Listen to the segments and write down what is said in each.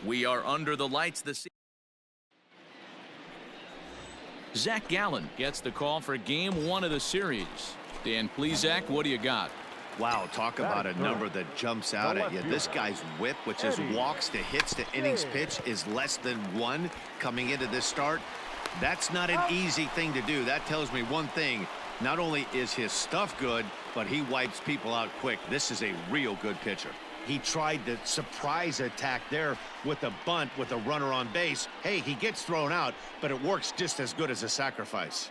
We are under the lights this season. Zach Gallen gets the call for game 1 of the series. Dan Plesac, what do you got? Wow, talk about a number that jumps out at you. This guy's whip, which is walks to hits to innings pitch, is less than 1 coming into this start. That's not an easy thing to do. That tells me one thing. Not only is his stuff good, but he wipes people out quick. This is a real good pitcher. He tried the surprise attack there with a bunt with a runner on base. Hey, he gets thrown out, but it works just as good as a sacrifice.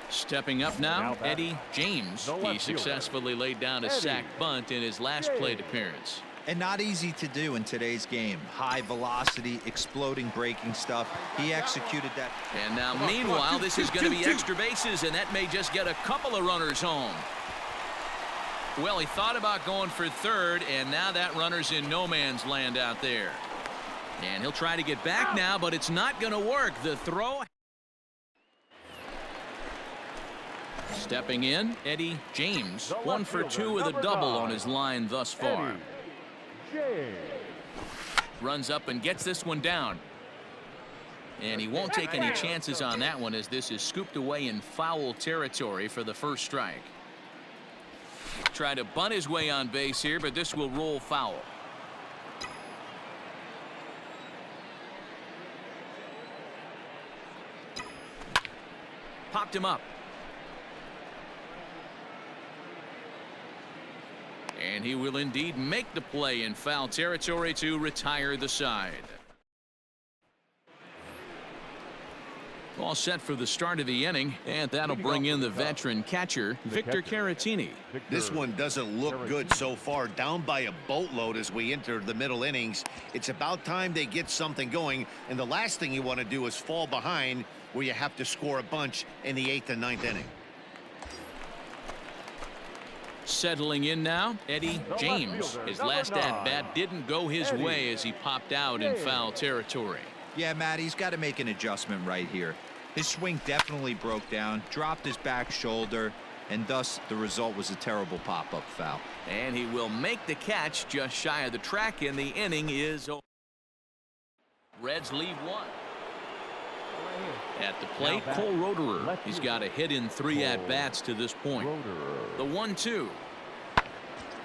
Stepping up now, Eddie James. He successfully laid down a sac bunt in his last plate appearance. And not easy to do in today's game. High velocity, exploding breaking stuff. He executed that. And now, meanwhile, this is going to be extra bases, and that may just get a couple of runners home. Well, he thought about going for third, and now that runner's in no man's land out there. And he'll try to get back now, but it's not going to work. The throw. Stepping in, Eddie James. 1 for 2 with a double on his line thus far. Runs up and gets this one down. And he won't take any chances on that one, as this is scooped away in foul territory for the first strike. Try to bunt his way on base here, but this will roll foul. Popped him up. And he will indeed make the play in foul territory to retire the side. All set for the start of the inning, and that'll bring in the veteran catcher, Victor Caratini. This one doesn't look good so far. Down by a boatload as we enter the middle innings. It's about time they get something going, and the last thing you want to do is fall behind where you have to score a bunch in the 8th and 9th inning. Settling in now, Eddie James. His last at-bat didn't go his way as he popped out in foul territory. Yeah, Matt, he's got to make an adjustment right here. His swing definitely broke down, dropped his back shoulder, and thus the result was a terrible pop-up foul. And he will make the catch just shy of the track, and the inning is over. Reds leave 1. At the plate, Cole Roederer. He's got a hit in 3 at-bats to this point. The 1-2.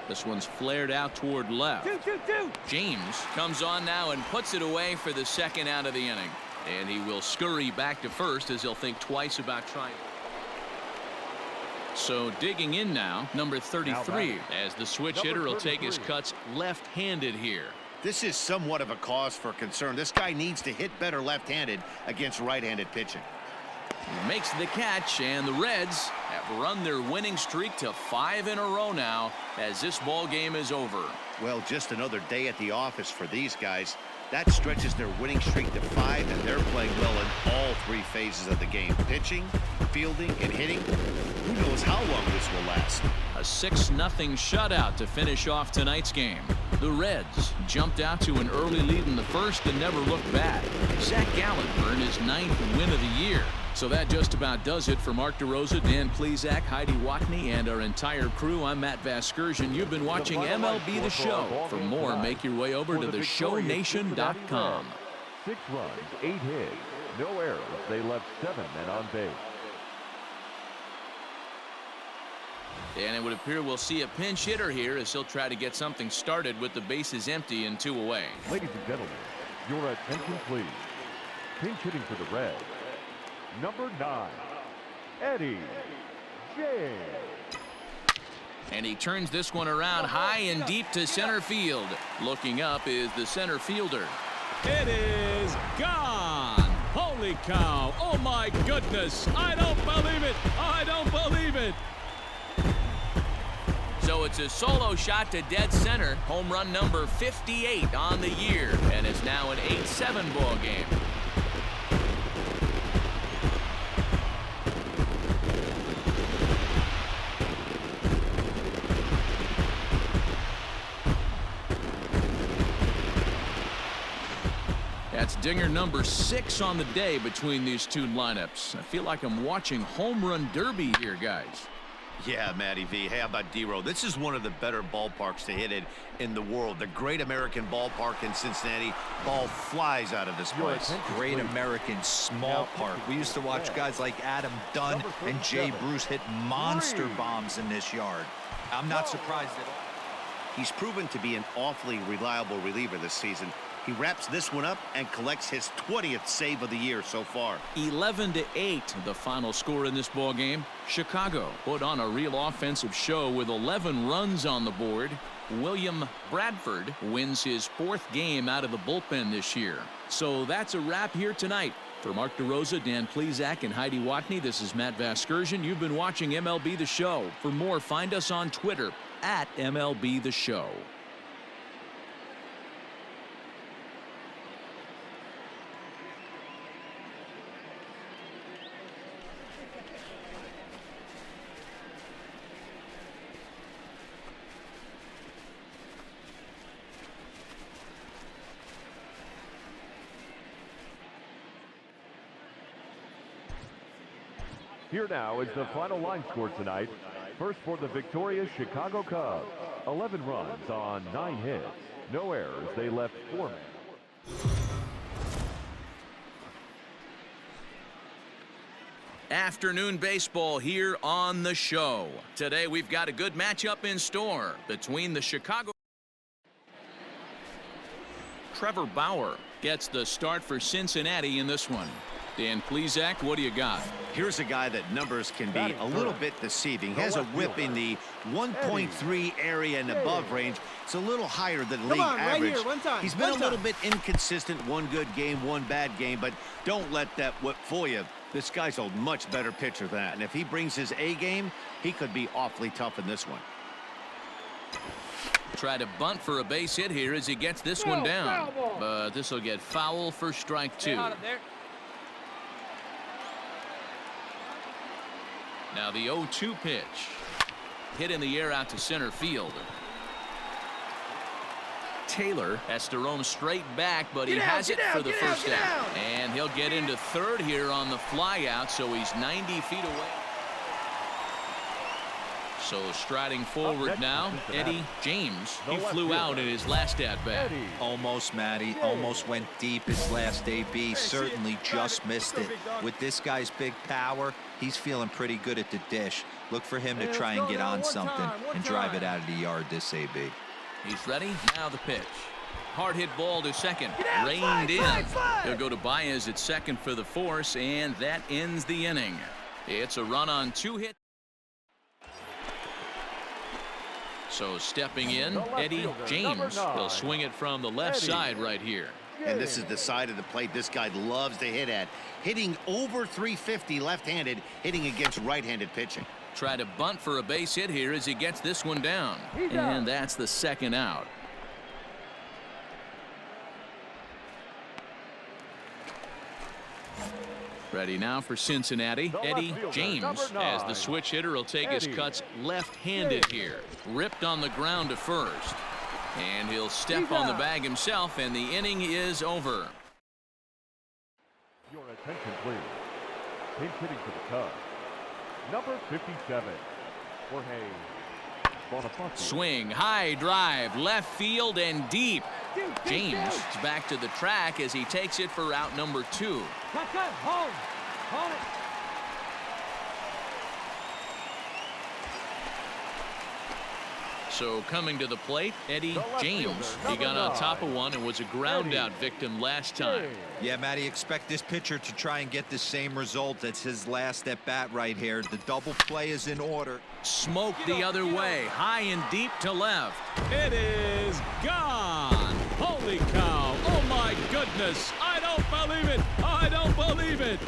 This one's flared out toward left. James comes on now and puts it away for the second out of the inning. And he will scurry back to first as he'll think twice about trying. So digging in now, number 33, as the switch hitter will take his cuts left-handed here. This is somewhat of a cause for concern. This guy needs to hit better left-handed against right-handed pitching. He makes the catch, and the Reds have run their winning streak to 5 in a row now as this ball game is over. Well, just another day at the office for these guys. That stretches their winning streak to 5, and they're playing well in all 3 phases of the game. Pitching, fielding, and hitting. Who knows how long this will last. A 6-0 shutout to finish off tonight's game. The Reds jumped out to an early lead in the first and never looked back. Zach Gallen earned his 9th win of the year. So that just about does it for Mark DeRosa, Dan Plesac, Heidi Watney, and our entire crew. I'm Matt Vasgersian. You've been watching MLB The Show. For more, make your way over to theshownation.com. 6 runs, 8 hits, no errors. They left 7 men on base. And it would appear we'll see a pinch hitter here as he'll try to get something started with the bases empty and 2 away. Ladies and gentlemen, your attention please. Pinch hitting for the Reds, number 9, Eddie James. And he turns this one around high and deep to center field. Looking up is the center fielder. It is gone. Holy cow. Oh, my goodness. I don't believe it. I don't believe it. So it's a solo shot to dead center. Home run number 58 on the year. And it's now an 8-7 ball game. That's dinger number 6 on the day between these two lineups. I feel like I'm watching home run derby here, guys. Yeah, Matty V. Hey, how about D-Row? This is one of the better ballparks to hit it in the world. The Great American Ballpark in Cincinnati. Ball flies out of this place. Great American small park. We used to watch guys like Adam Dunn and Jay Bruce hit monster bombs in this yard. I'm not surprised at all. He's proven to be an awfully reliable reliever this season. He wraps this one up and collects his 20th save of the year so far. 11-8, the final score in this ball game. Chicago put on a real offensive show with 11 runs on the board. William Bradford wins his 4th game out of the bullpen this year. So that's a wrap here tonight. For Mark DeRosa, Dan Plesac, and Heidi Watney, this is Matt Vasgersian. You've been watching MLB The Show. For more, find us on Twitter at MLB The Show. Here now is the final line score tonight. First for the victorious Chicago Cubs. 11 runs on 9 hits. No errors. They left 4 men. Afternoon baseball here on the show. Today we've got a good matchup in store between the Chicago. Trevor Bauer gets the start for Cincinnati in this one. Dan Plesac, what do you got? Here's a guy that numbers can be a little bit deceiving. He has a whip in the 1.3 area and above range. It's a little higher than league average. Right here, one time. He's been a little bit inconsistent. One good game, one bad game, but don't let that whip fool you. This guy's a much better pitcher than that, and if he brings his A game, he could be awfully tough in this one. Try to bunt for a base hit here as he gets this one down, but this will get foul for strike 2. Now the 0-2 pitch. Hit in the air out to center field. Taylor has to roam straight back, but he has it for the first down. And he'll get into third here on the flyout, so he's 90 feet away. So striding forward now, Eddie James. He flew out in his last at-bat. Almost, Matty. Almost went deep his last AB. Certainly just missed it. With this guy's big power, he's feeling pretty good at the dish. Look for him to try and get on something and drive it out of the yard this AB. He's ready. Now the pitch. Hard hit ball to second. Reined in. He'll go to Baez at second for the force, and that ends the inning. It's a run on 2 hits. So stepping in, Eddie James. He'll swing it from the left side right here. And this is the side of the plate this guy loves to hit at. Hitting over 350 left-handed, hitting against right-handed pitching. Try to bunt for a base hit here as he gets this one down. And that's the second out. Ready now for Cincinnati, Eddie James, as the switch hitter will take his cuts left-handed here. Ripped on the ground to first. And he'll step on the bag himself, and the inning is over. Your attention, please. Pinch hitting for the Cubs. Number 57, Jorge Bonifacio. Swing, high drive, left field and deep. James is back to the track as he takes it for out number 2. Home. So coming to the plate, Eddie James. He got on top of one and was a ground out victim last time. Yeah, Matty, expect this pitcher to try and get the same result. That's his last at bat right here. The double play is in order. Smoke the other way, high and deep to left. It is gone. Holy cow. Oh, my goodness. I don't believe it. I don't believe it.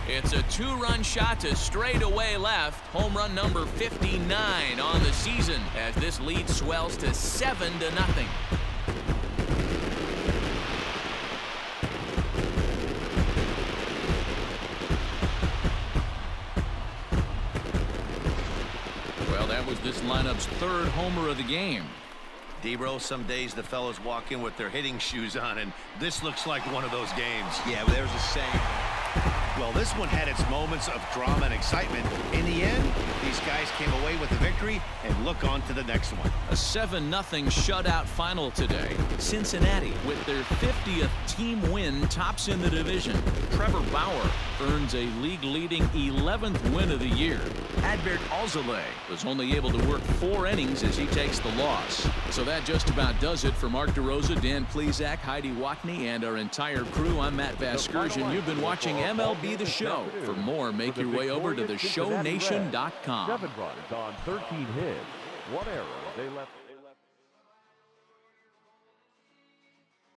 It's a 2-run shot to straightaway left. Home run number 59 on the season as this lead swells to 7-0. Well, that was this lineup's 3rd homer of the game. D-Row, some days the fellas walk in with their hitting shoes on, and this looks like one of those games. Yeah, well, there's a saying. Well, this one had its moments of drama and excitement. In the end, these guys came away with the victory and look on to the next one. A 7-0 shutout final today. Cincinnati, with their 50th team win, tops in the division. Trevor Bauer earns a league-leading 11th win of the year. Adbert Alzolay was only able to work 4 innings as he takes the loss. So that just about does it for Mark DeRosa, Dan Plesac, Heidi Watney, and our entire crew. I'm Matt Vasgersian. You've been watching MLB The Show. For more, make your way over to theshownation.com. 7 runs on 13 hits. 1 error. They left.